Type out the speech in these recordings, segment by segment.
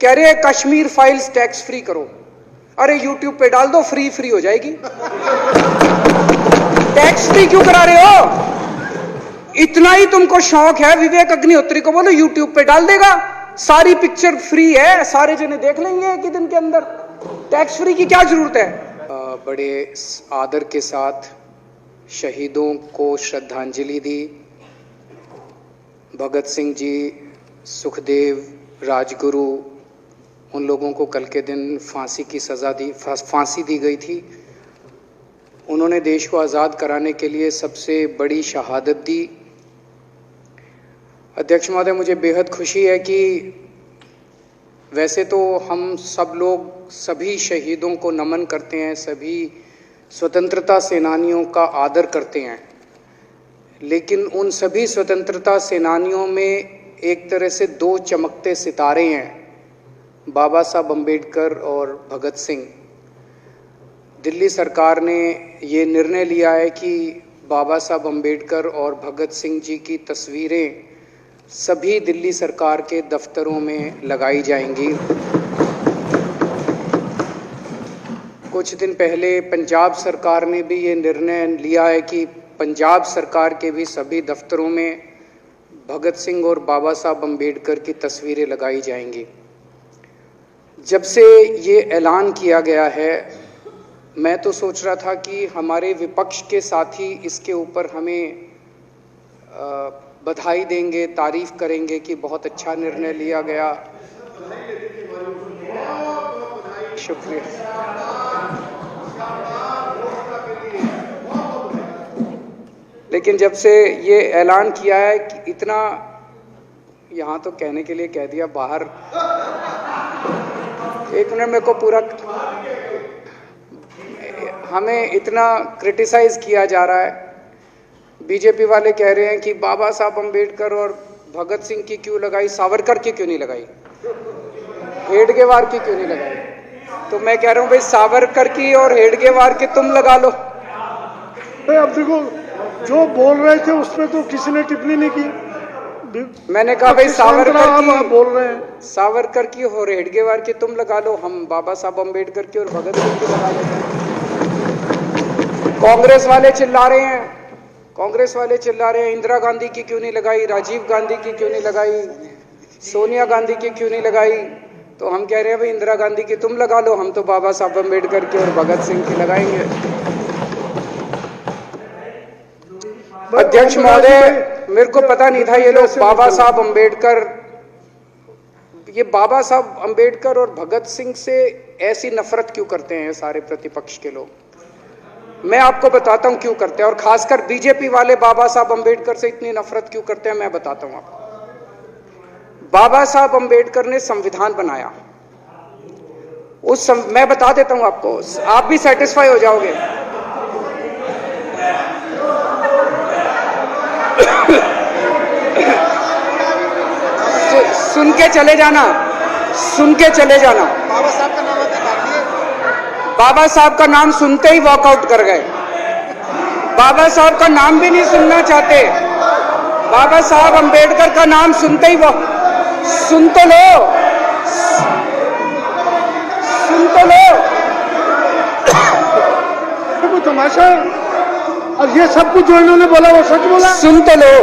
कह रहे हैं कश्मीर फाइल्स टैक्स फ्री करो। अरे यूट्यूब पे डाल दो, फ्री फ्री हो जाएगी। टैक्स फ्री क्यों करा रहे हो? इतना ही तुमको शौक है, विवेक अग्निहोत्री को बोलो यूट्यूब पे डाल देगा, सारी पिक्चर फ्री है, सारे जने देख लेंगे एक ही दिन के अंदर। टैक्स फ्री की क्या जरूरत है? बड़े आदर के साथ शहीदों को श्रद्धांजलि दी। भगत सिंह जी, सुखदेव, राजगुरु, उन लोगों को कल के दिन फांसी दी गई थी। उन्होंने देश को आज़ाद कराने के लिए सबसे बड़ी शहादत दी। अध्यक्ष महोदय, मुझे बेहद खुशी है कि वैसे तो हम सब लोग सभी शहीदों को नमन करते हैं, सभी स्वतंत्रता सेनानियों का आदर करते हैं, लेकिन उन सभी स्वतंत्रता सेनानियों में एक तरह से दो चमकते सितारे हैं, बाबा साहब अम्बेडकर और भगत सिंह। दिल्ली सरकार ने ये निर्णय लिया है कि बाबा साहब अम्बेडकर और भगत सिंह जी की तस्वीरें सभी दिल्ली सरकार के दफ्तरों में लगाई जाएंगी। कुछ दिन पहले पंजाब सरकार ने भी ये निर्णय लिया है कि पंजाब सरकार के भी सभी दफ्तरों में भगत सिंह और बाबा साहब अम्बेडकर की तस्वीरें लगाई जाएंगी। जब से ये ऐलान किया गया है, मैं तो सोच रहा था कि हमारे विपक्ष के साथी इसके ऊपर हमें बधाई देंगे, तारीफ करेंगे कि बहुत अच्छा निर्णय लिया गया। शुक्रिया। लेकिन जब से ये ऐलान किया है कि इतना, यहाँ तो कहने के लिए कह दिया, बाहर एक मिनट मेरे को पूरा, हमें इतना क्रिटिसाइज किया जा रहा है। बीजेपी वाले कह रहे हैं कि बाबा साहब अम्बेडकर और भगत सिंह की क्यों लगाई, सावरकर की क्यों नहीं लगाई, हेडगेवार की क्यों नहीं लगाई? तो मैं कह रहा हूं भाई, सावरकर की और हेडगेवार की तुम लगा लो। अब देखो, जो बोल रहे थे उसमें तो किसी ने टिप्पणी नहीं की। मैंने कहा भाई सावरकर की बोल रहे हैं, सावरकर की और हेडगेवार की तुम लगा लो, हम बाबा साहब अम्बेडकर की और भगत सिंह की लगा लेते हैं। कांग्रेस वाले चिल्ला रहे हैं इंदिरा गांधी की क्यों नहीं लगाई, राजीव गांधी की क्यों नहीं लगाई, सोनिया गांधी की क्यों नहीं लगाई? तो हम कह रहे हैं भाई इंदिरा गांधी की तुम लगा लो, हम तो बाबा साहब अम्बेडकर की और भगत सिंह की लगाएंगे। अध्यक्ष महोदय, मेरे को पता नहीं था ये लोग बाबा साहब अम्बेडकर और भगत सिंह से ऐसी नफरत क्यों करते हैं सारे प्रतिपक्ष के लोग। मैं आपको बताता हूं क्यों करते हैं, और खासकर बीजेपी वाले बाबा साहब अम्बेडकर से इतनी नफरत क्यों करते हैं, मैं बताता हूं आपको। बाबा साहब अम्बेडकर ने संविधान बनाया, मैं बता देता हूं आपको, आप भी सेटिस्फाई हो जाओगे। सुन के चले जाना। बाबा साहब का नाम सुनते ही वॉकआउट कर गए। बाबा साहब का नाम भी नहीं सुनना चाहते। बाबा साहब अम्बेडकर का नाम सुनते ही सुन तो लो। वो तमाशा, और ये सब कुछ जो इन्होंने बोला वो सच बोला। सुन तो लो।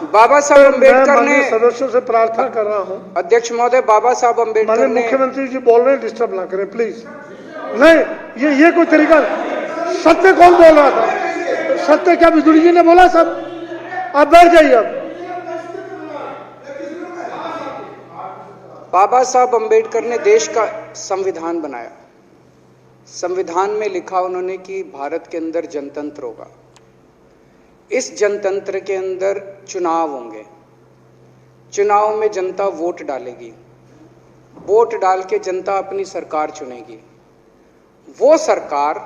बाबा साहब अम्बेडकर ने, सदस्यों से प्रार्थना कर रहा हूं, अध्यक्ष महोदय, बाबा साहब अम्बेडकर ने, मुख्यमंत्री जी बोल रहे हैं, डिस्टर्ब ना करें प्लीज। नहीं, ये कोई तरीका। सत्य कौन बोल रहा था? सत्य क्या बिजुली जी ने बोला? सब आप बैठ जाइए। अब बाबा साहब अम्बेडकर ने देश का संविधान बनाया। संविधान में लिखा उन्होंने कि भारत के अंदर जनतंत्र होगा। इस जनतंत्र के अंदर चुनाव होंगे। चुनाव में जनता वोट डालेगी, वोट डाल के जनता अपनी सरकार चुनेगी। वो सरकार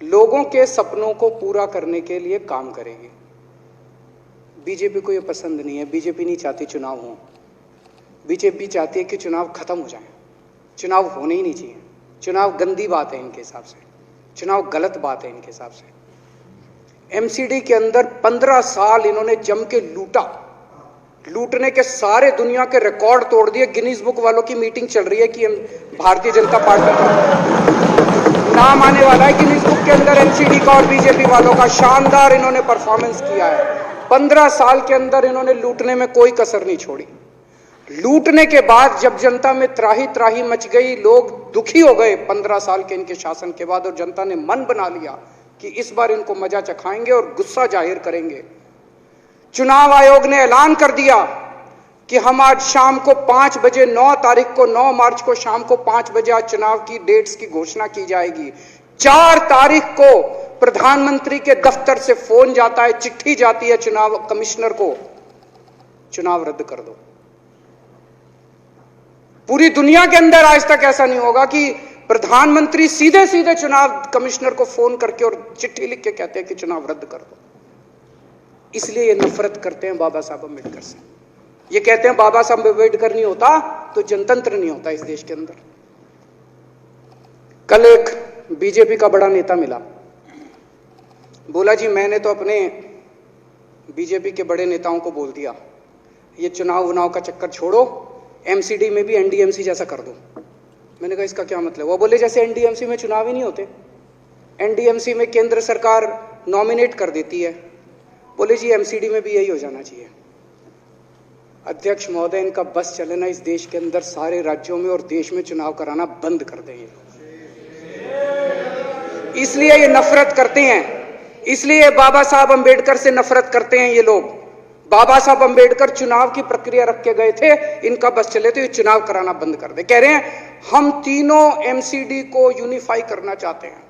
लोगों के सपनों को पूरा करने के लिए काम करेगी। बीजेपी को ये पसंद नहीं है। बीजेपी नहीं चाहती चुनाव हो। बीजेपी चाहती है कि चुनाव खत्म हो जाए। चुनाव होने ही नहीं चाहिए। चुनाव गंदी बात है इनके हिसाब से। चुनाव गलत बात है इनके हिसाब से। एमसीडी के अंदर 15 साल इन्होंने जम के लूटा। लूटने के सारे दुनिया के रिकॉर्ड तोड़ दिए। गिनीज बुक वालों की मीटिंग चल रही है कि भारतीय जनता पार्टी का नाम आने वाला है गिनीज बुक के अंदर। एमसीडी का और बीजेपी वालों का शानदार इन्होंने परफॉर्मेंस किया है। 15 साल के अंदर इन्होंने लूटने में कोई कसर नहीं छोड़ी। लूटने के बाद जब जनता में त्राही त्राही मच गई, लोग दुखी हो गए 15 साल के इनके शासन के बाद, और जनता ने मन बना लिया कि इस बार इनको मजा चखाएंगे और गुस्सा जाहिर करेंगे। चुनाव आयोग ने ऐलान कर दिया कि हम आज शाम को 5 बजे 9 तारीख को 9 मार्च को शाम को 5 बजे आज चुनाव की डेट्स की घोषणा की जाएगी। 4 तारीख को प्रधानमंत्री के दफ्तर से फोन जाता है, चिट्ठी जाती है चुनाव कमिश्नर को, चुनाव रद्द कर दो। पूरी दुनिया के अंदर आज तक ऐसा नहीं होगा कि प्रधानमंत्री सीधे सीधे चुनाव कमिश्नर को फोन करके और चिट्ठी लिख के कहते हैं कि चुनाव रद्द कर दो। इसलिए ये नफरत करते हैं बाबा साहब अम्बेडकर से। ये कहते हैं बाबा साहब अम्बेडकर नहीं होता तो जनतंत्र नहीं होता इस देश के अंदर। कल एक बीजेपी का बड़ा नेता मिला, बोला जी मैंने तो अपने बीजेपी के बड़े नेताओं को बोल दिया ये चुनाव उनाव का चक्कर छोड़ो, एमसीडी में भी एनडीएमसी जैसा कर दो। मैंने कहा इसका क्या मतलब? वो बोले जैसे एनडीएमसी में चुनाव ही नहीं होते, एनडीएमसी में केंद्र सरकार नॉमिनेट कर देती है, बोले जी एमसीडी में भी यही हो जाना चाहिए। अध्यक्ष महोदय, इनका बस चले ना इस देश के अंदर सारे राज्यों में और देश में चुनाव कराना बंद कर दें। इसलिए ये नफरत करते हैं, इसलिए बाबा साहब अंबेडकर से नफरत करते हैं ये लोग। बाबा साहब अंबेडकर चुनाव की प्रक्रिया रख के गए थे, इनका बस चले तो ये चुनाव कराना बंद कर दे। कह रहे हैं हम तीनों एमसीडी को यूनिफाई करना चाहते हैं।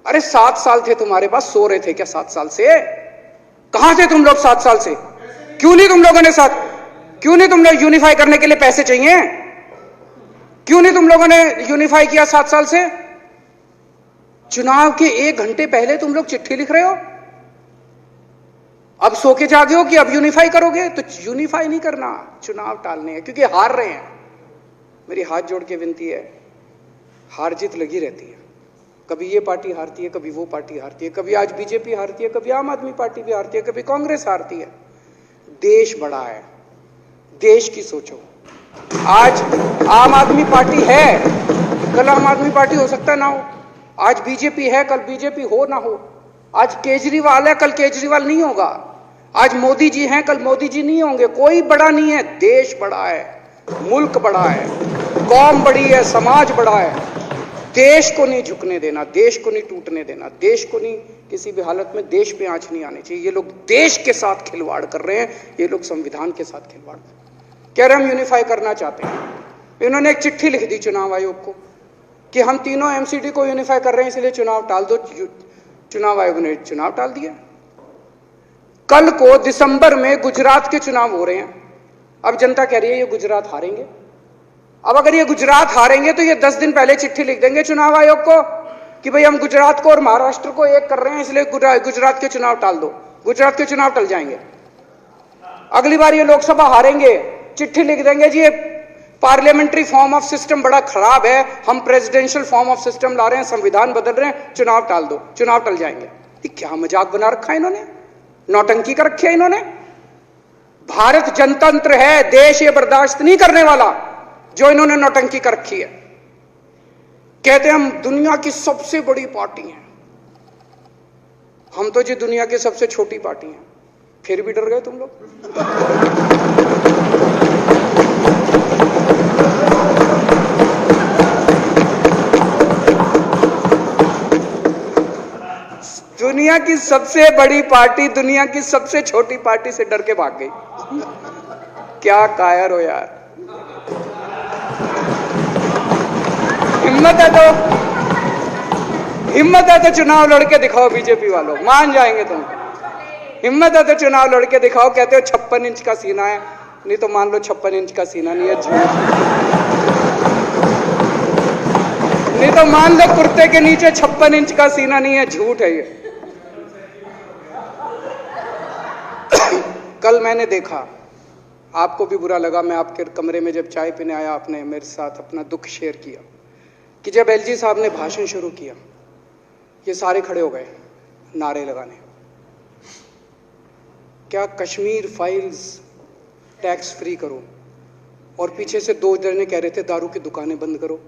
अरे 7 साल थे तुम्हारे पास, सो रहे थे क्या 7 साल से? कहां थे तुम लोग 7 साल से? क्यों नहीं तुम लोगों ने क्यों नहीं तुम लोग यूनिफाई करने के लिए पैसे चाहिए? क्यों नहीं तुम लोगों ने यूनिफाई किया 7 साल से? चुनाव के 1 घंटे पहले तुम लोग चिट्ठी लिख रहे हो, अब सो के जागे हो कि अब यूनिफाई करोगे। तो यूनिफाई नहीं करना, चुनाव टालने हैं, क्योंकि हार रहे हैं। मेरी हाथ जोड़ के विनती है, हार जीत लगी रहती है। कभी ये पार्टी हारती है, कभी वो पार्टी हारती है, कभी आज बीजेपी हारती है, कभी आम आदमी पार्टी भी हारती है, कभी कांग्रेस हारती है। देश बड़ा है, देश की सोचो। आज आम आदमी पार्टी है, कल आम आदमी पार्टी हो सकता है ना हो। आज बीजेपी है, कल बीजेपी हो ना हो। आज केजरीवाल है, कल केजरीवाल नहीं होगा। आज मोदी जी हैं, कल मोदी जी नहीं होंगे। कोई बड़ा नहीं है, देश बड़ा है, मुल्क बड़ा है, कौम बड़ी है, समाज बड़ा है। देश को नहीं झुकने देना, देश को नहीं टूटने देना, देश को नहीं किसी भी हालत में देश पे आंच नहीं आनी चाहिए। ये लोग देश के साथ खिलवाड़ कर रहे हैं, ये लोग संविधान के साथ खिलवाड़ कह रहे हैं। हम यूनिफाई करना चाहते हैं। इन्होंने एक चिट्ठी लिख दी चुनाव आयोग को कि हम तीनों एमसीडी को यूनिफाई कर रहे हैं, इसलिए चुनाव टाल दो। चुनाव आयोग ने चुनाव टाल दिया। कल को दिसंबर में गुजरात के चुनाव हो रहे हैं। अब जनता कह रही है ये गुजरात हारेंगे। अब अगर ये गुजरात हारेंगे तो ये 10 दिन पहले चिट्ठी लिख देंगे चुनाव आयोग को कि भाई हम गुजरात को और महाराष्ट्र को एक कर रहे हैं, इसलिए गुजरात के चुनाव टाल दो। गुजरात के चुनाव टल जाएंगे। अगली बार ये लोकसभा हारेंगे, चिट्ठी लिख देंगे जी ये पार्लियामेंट्री फॉर्म ऑफ सिस्टम बड़ा खराब है, हम प्रेसिडेंशियल फॉर्म ऑफ सिस्टम ला रहे हैं, संविधान बदल रहे हैं, चुनाव टाल दो। चुनाव टल जाएंगे। ये क्या मजाक बना रखा है इन्होंने, नौटंकी कर रखी है इन्होंने। भारत जनतंत्र है, देश ये बर्दाश्त नहीं करने वाला जो इन्होंने नौटंकी कर रखी है। कहते हैं हम दुनिया की सबसे बड़ी पार्टी हैं, हम तो जी दुनिया की सबसे छोटी पार्टी हैं। फिर भी डर गए तुम लोग। दुनिया की सबसे बड़ी पार्टी दुनिया की सबसे छोटी पार्टी से डर के भाग गई। क्या कायर हो यार। हिम्मत है तो चुनाव लड़के दिखाओ बीजेपी वालों, मान जाएंगे तुम। हिम्मत है तो चुनाव लड़के दिखाओ। कहते हो 56 इंच का सीना है, नहीं तो मान लो 56 इंच का सीना नहीं है, झूठ। नहीं तो मान लो कुर्ते के नीचे 56 इंच का सीना नहीं है, झूठ है ये। कल मैंने देखा, आपको भी बुरा लगा, मैं आपके कमरे में जब चाय पीने आया, आपने मेरे साथ अपना दुख शेयर किया कि जब एलजी साहब ने भाषण शुरू किया, ये सारे खड़े हो गए नारे लगाने। क्या कश्मीर फाइल्स टैक्स फ्री करो, और पीछे से 2 जने कह रहे थे दारू की दुकानें बंद करो।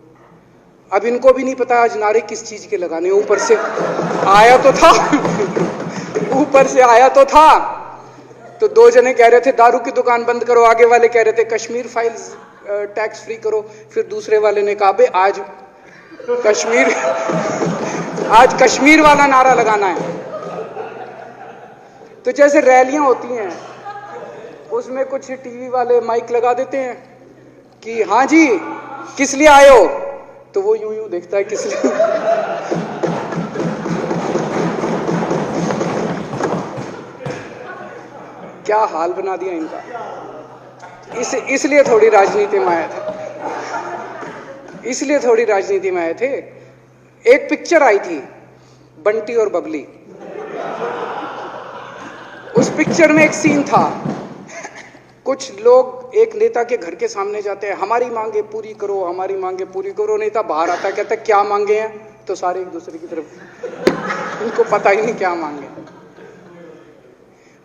अब इनको भी नहीं पता आज नारे किस चीज के लगाने। ऊपर से आया तो था ऊपर से आया तो था, तो 2 जने कह रहे थे दारू की दुकान बंद करो, आगे वाले कह रहे थे कश्मीर फाइल्स टैक्स फ्री करो, फिर दूसरे वाले ने कहा आज कश्मीर वाला नारा लगाना है। तो जैसे रैलियां होती हैं, उसमें कुछ टीवी वाले माइक लगा देते हैं कि हाँ जी किस लिए आए हो, तो वो यूं यूं देखता है किस लिए। क्या हाल बना दिया इनका। इसलिए थोड़ी राजनीति में आए थे, इसलिए थोड़ी राजनीति में आए थे। एक पिक्चर आई थी बंटी और बबली, उस पिक्चर में एक सीन था, कुछ लोग एक नेता के घर के सामने जाते हैं, हमारी मांगे पूरी करो, हमारी मांगे पूरी करो। नेता बाहर आता है, कहता है क्या मांगे हैं, तो सारे एक दूसरे की तरफ, उनको पता ही नहीं क्या मांगे।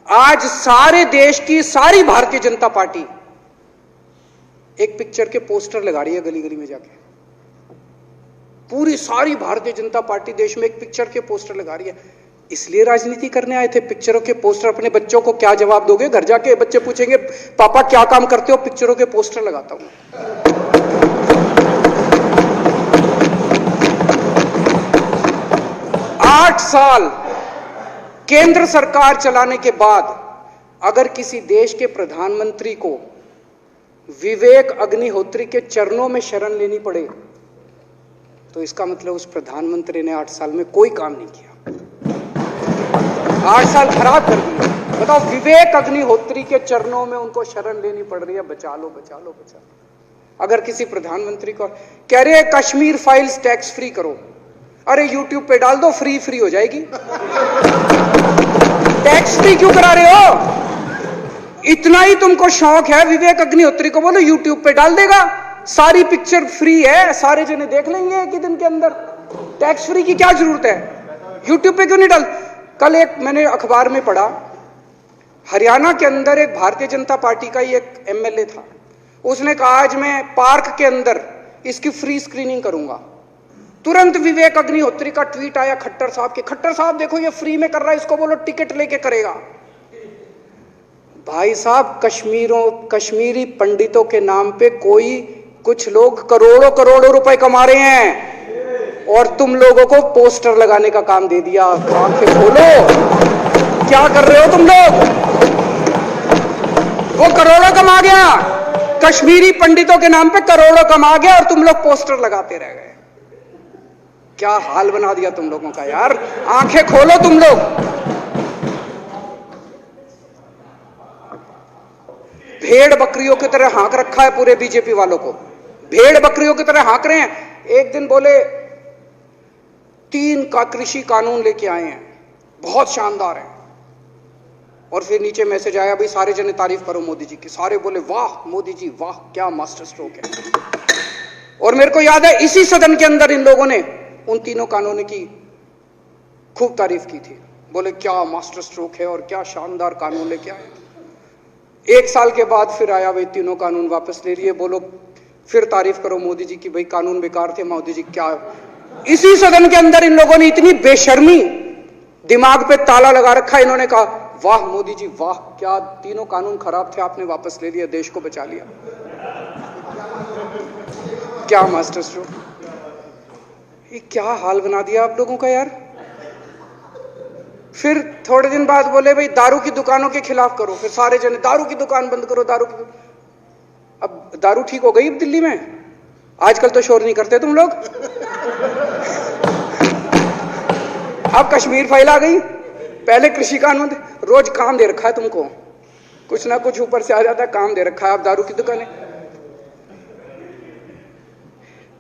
आज सारे देश की सारी भारतीय जनता पार्टी एक पिक्चर के पोस्टर लगा रही है गली गली में जाके। पूरी सारी भारतीय जनता पार्टी देश में एक पिक्चर के पोस्टर लगा रही है। इसलिए राजनीति करने आए थे, पिक्चरों के पोस्टर। अपने बच्चों को क्या जवाब दोगे? घर जाके बच्चे पूछेंगे पापा क्या काम करते हो? पिक्चरों के पोस्टर लगाता हूं। 8 साल केंद्र सरकार चलाने के बाद अगर किसी देश के प्रधानमंत्री को विवेक अग्निहोत्री के चरणों में शरण लेनी पड़े, तो इसका मतलब उस प्रधानमंत्री ने 8 साल में कोई काम नहीं किया। 8 साल खराब कर दिए। बताओ, विवेक अग्निहोत्री के चरणों में उनको शरण लेनी पड़ रही है, बचा लो बचा लो बचा लो। अगर किसी प्रधानमंत्री को कह रहे हैं कश्मीर फाइल्स टैक्स फ्री करो, अरे यूट्यूब पे डाल दो, फ्री हो जाएगी। टैक्स फ्री क्यों करा रहे हो? इतना ही तुमको शौक है, विवेक अग्निहोत्री को बोलो यूट्यूब पे डाल देगा, सारी पिक्चर फ्री है, सारे जने देख लेंगे एक ही दिन के अंदर। टैक्स फ्री की क्या जरूरत है? यूट्यूब पे क्यों नहीं डाल? कल एक मैंने अखबार में पढ़ा, हरियाणा के अंदर एक भारतीय जनता पार्टी का ही एक एमएलए था, उसने कहा आज मैं पार्क के अंदर इसकी फ्री स्क्रीनिंग करूंगा। तुरंत विवेक अग्निहोत्री का ट्वीट आया खट्टर साहब के, खट्टर साहब देखो ये फ्री में कर रहा है, इसको बोलो टिकट लेके करेगा। भाई साहब, कश्मीरी पंडितों के नाम पे कुछ लोग करोड़ों रुपए कमा रहे हैं, और तुम लोगों को पोस्टर लगाने का काम दे दिया। आंखें खोलो, क्या कर रहे हो तुम लोग? वो करोड़ों कमा गया, कश्मीरी पंडितों के नाम पे करोड़ों कमा गया, और तुम लोग पोस्टर लगाते रह गए। क्या हाल बना दिया तुम लोगों का यार। आंखें खोलो तुम लोग। भेड़ बकरियों की तरह हाँक रखा है पूरे बीजेपी वालों को, भेड़ बकरियों की तरह हाँक रहे हैं। एक दिन बोले 3 का कृषि कानून लेके आए हैं, बहुत शानदार है, और फिर नीचे मैसेज आया भाई सारे जने तारीफ करो मोदी जी की। सारे बोले वाह मोदी जी वाह, क्या मास्टर स्ट्रोक है। और मेरे को याद है इसी सदन के अंदर इन लोगों ने उन 3 कानूनों की खूब तारीफ की थी, बोले क्या मास्टर स्ट्रोक है और क्या शानदार कानून लेके आए। 1 साल के बाद फिर आया भाई 3 कानून वापस ले लिए, बोलो फिर तारीफ करो मोदी जी की, भाई कानून बेकार थे मोदी जी। क्या इसी सदन के अंदर इन लोगों ने इतनी बेशर्मी, दिमाग पे ताला लगा रखा, इन्होंने कहा वाह मोदी जी वाह, क्या 3 कानून खराब थे आपने वापस ले लिया, देश को बचा लिया। क्या मास्टर स्ट्रोक, ये क्या हाल बना दिया आप लोगों का यार। फिर थोड़े दिन बाद बोले भाई दारू की दुकानों के खिलाफ करो, फिर सारे जने दारू की दुकान बंद करो, अब दारू ठीक हो गई दिल्ली में? आजकल तो शोर नहीं करते तुम लोग। अब कश्मीर फाइल आ गई, पहले कृषि कानून, रोज काम दे रखा है तुमको, कुछ ना कुछ ऊपर से आ जाता है, काम दे रखा है। अब दारू की दुकानें।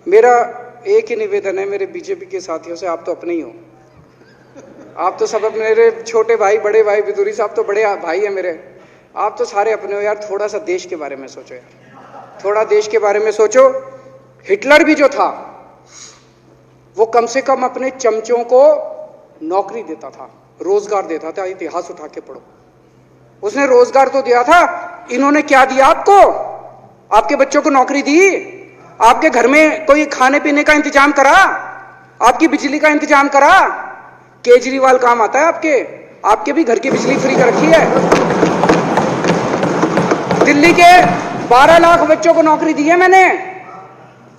मेरा एक ही निवेदन है मेरे बीजेपी के साथियों से, आप तो अपने ही हो, आप तो सब मेरे छोटे भाई बड़े भाई, विदुरी साहब तो बड़े भाई है मेरे, आप तो सारे अपने हो यार, थोड़ा सा देश के बारे में सोचो यार, थोड़ा देश के बारे में सोचो। हिटलर भी जो था वो कम से कम अपने चमचों को नौकरी देता था, रोजगार देता था। इतिहास उठा के पढ़ो, उसने रोजगार तो दिया था। इन्होंने क्या दिया आपको? आपके बच्चों को नौकरी दी? आपके घर में कोई खाने पीने का इंतजाम करा? आपकी बिजली का इंतजाम करा? केजरीवाल काम आता है आपके भी घर की बिजली फ्री कर रखी है। दिल्ली के 12 लाख बच्चों को नौकरी दी है मैंने,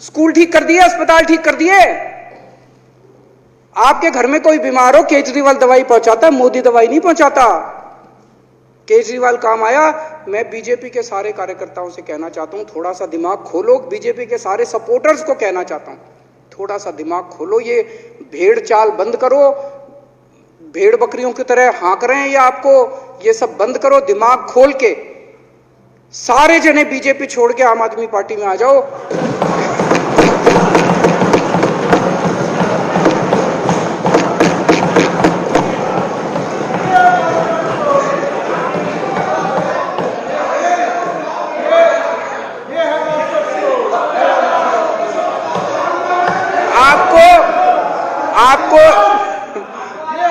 स्कूल ठीक कर दिए, अस्पताल ठीक कर दिए। आपके घर में कोई बीमार हो, केजरीवाल दवाई पहुंचाता है, मोदी दवाई नहीं पहुंचाता। केजरीवाल काम आया। मैं बीजेपी के सारे कार्यकर्ताओं से कहना चाहता हूं, थोड़ा सा दिमाग खोलो। बीजेपी के सारे सपोर्टर्स को कहना चाहता हूं, थोड़ा सा दिमाग खोलो। ये भेड़ चाल बंद करो, भेड़ बकरियों की तरह हाँक रहे हैं ये आपको, ये सब बंद करो। दिमाग खोल के सारे जने बीजेपी छोड़ के आम आदमी पार्टी में आ जाओ।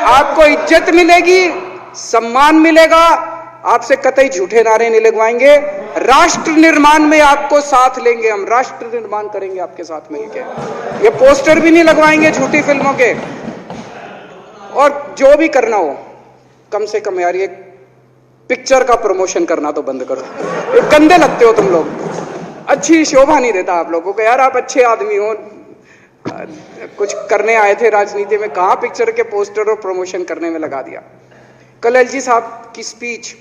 आपको इज्जत मिलेगी, सम्मान मिलेगा। आपसे कतई झूठे नारे नहीं लगवाएंगे। राष्ट्र निर्माण में आपको साथ लेंगे, हम राष्ट्र निर्माण करेंगे आपके साथ मिलकर। ये पोस्टर भी नहीं लगवाएंगे झूठी फिल्मों के। और जो भी करना हो, कम से कम यार ये पिक्चर का प्रमोशन करना तो बंद करो। ये गंदे लगते हो तुम लोग, अच्छी शोभा नहीं देता आप लोगों को। यार आप अच्छे आदमी हो, कुछ करने आए थे राजनीति में, कहां पिक्चर के पोस्टर और प्रमोशन करने में लगा दिया। कल एलजी साहब की स्पीच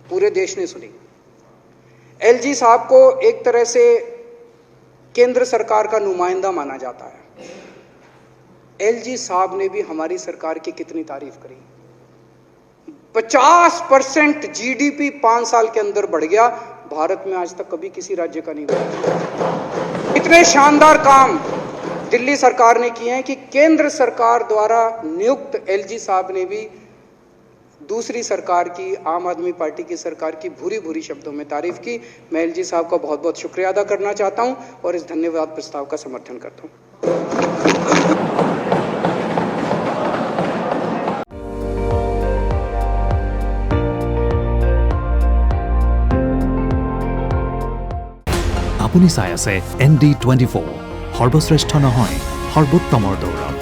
पूरे देश ने सुनी। एलजी साहब को एक तरह से केंद्र सरकार का नुमाइंदा माना जाता है। एलजी साहब ने भी हमारी सरकार की कितनी तारीफ करी। 50% जीडीपी 5 साल के अंदर बढ़ गया। भारत में आज तक कभी किसी राज्य का नहीं बढ़ा। इतने शानदार काम दिल्ली सरकार ने किए हैं कि केंद्र सरकार द्वारा नियुक्त एलजी साहब ने भी दूसरी सरकार की, आम आदमी पार्टी की सरकार की भूरी भूरी शब्दों में तारीफ की। मैं एलजी साहब का बहुत बहुत शुक्रिया अदा करना चाहता हूं और इस धन्यवाद प्रस्ताव का समर्थन करता हूं। আপুনি চাই আছে ND24 সৰ্বশ্ৰেষ্ঠ নহয় সৰ্বোত্তমৰ দৌৰ।